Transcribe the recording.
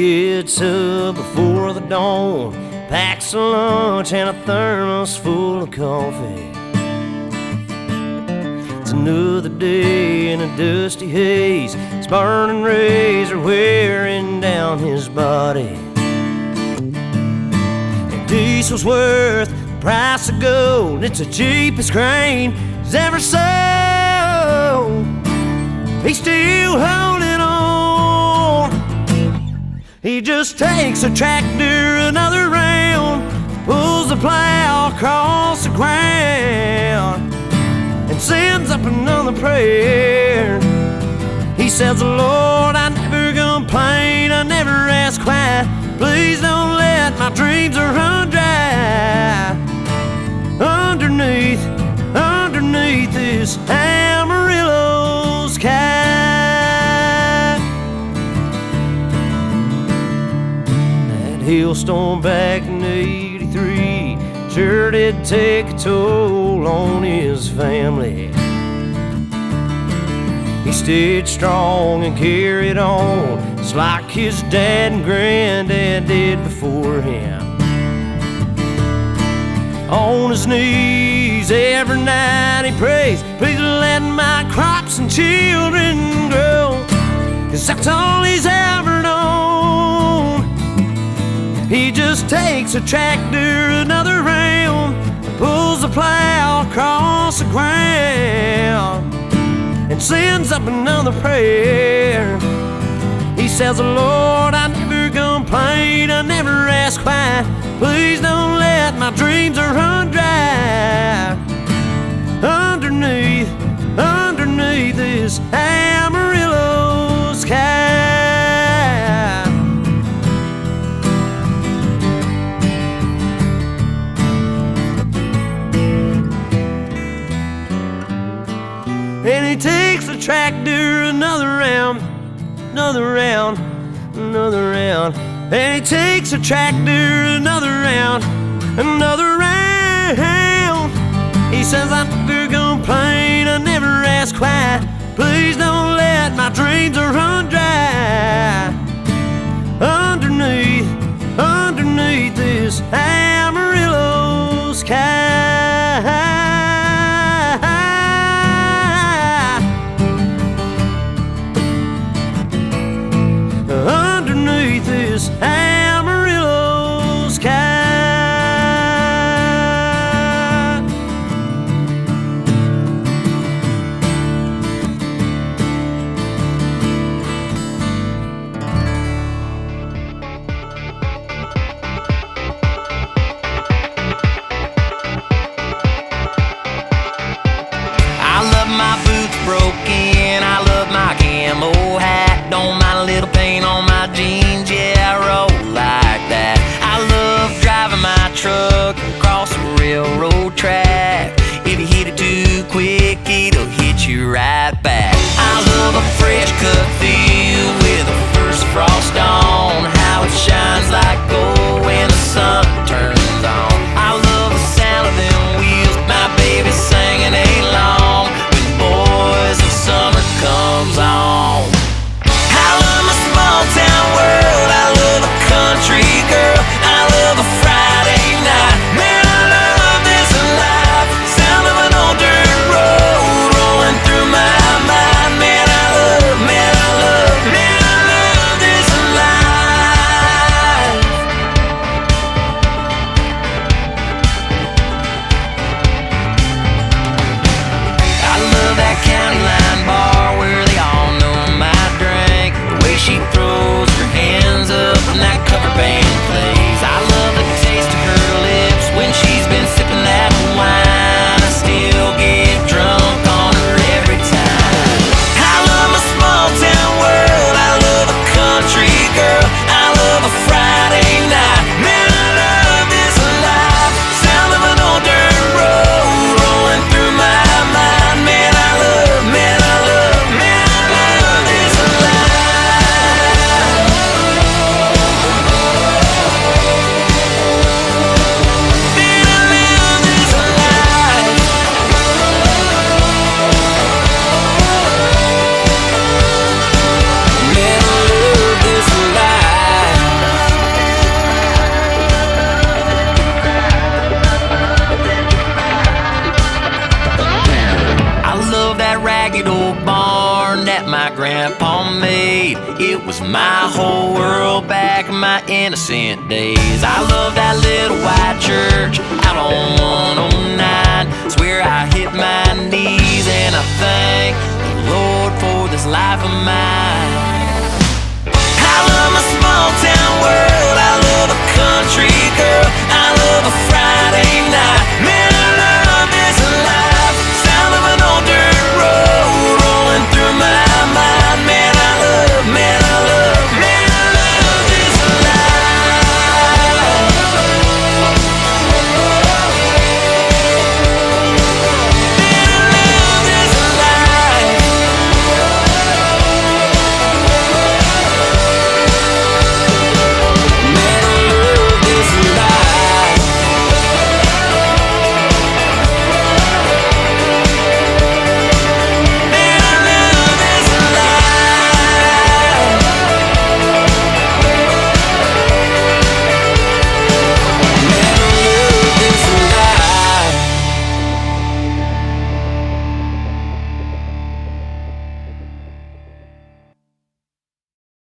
gets up before the dawn, packs a lunch and a thermos full of coffee. It's another day in a dusty haze. His burning rays are wearing down his body. And diesel's worth the price of gold. It's the cheapest grain he's ever sold. He's still holding on. He just takes a tractor another round, pulls the plow across the ground, and sends up another prayer. He says, Lord, I never complain, I never ask why. Please don't let my dreams run dry. Underneath this Amarillo sky. Hailstorm back in '83 sure did take a toll on his family. He stayed strong and carried on, just like his dad and granddad did before him. On his knees every night he prays, please let my crops and children grow, 'cause that's all he's ever known. He just takes a tractor another round, pulls the plow across the ground, and sends up another prayer. He says, Lord, I never complain, I never ask why. Please don't let my dreams run dry. Underneath this Amarillo sky. And he takes the tractor another round, another round, another round. And he takes the tractor another round, another round. He says, I never complain, I never ask why. Please don't let my dreams run dry. Underneath this Amarillo sky. Underneath this Amarillo sky. I love my boots broken, I love my camo hat. Don't mind a little paint on my jeans, yeah, I roll like that. I love driving my truck across the railroad track. If you hit it too quick, it'll hit you right back. I love a fresh cut field with the first frost on, how it shines like gold when the sun turns on. I love the sound of them wheels, my baby singing along when Boys of Summer comes on. I love my small town world, I love a country girl, I love a Friday night. Man, I love this life, sound of an old dirt road rolling through my mind. Man, I love this life. I love that county line bar where they all know my drink, the way she throws her hands up when that cover band plays. I love the taste of her lips when she's been sipping that wine. I still get drunk on her every time. I love my small town world, I love a country girl, I love a Friday night. Man, I love this life, sound of an old dirt road rolling through my mind. Man, I love this life. my grandpa made. It was my whole world back in my innocent days. I love that little white church out on 109. Swear I hit my knees and I thank the Lord for this life of mine. I love my small town world, I love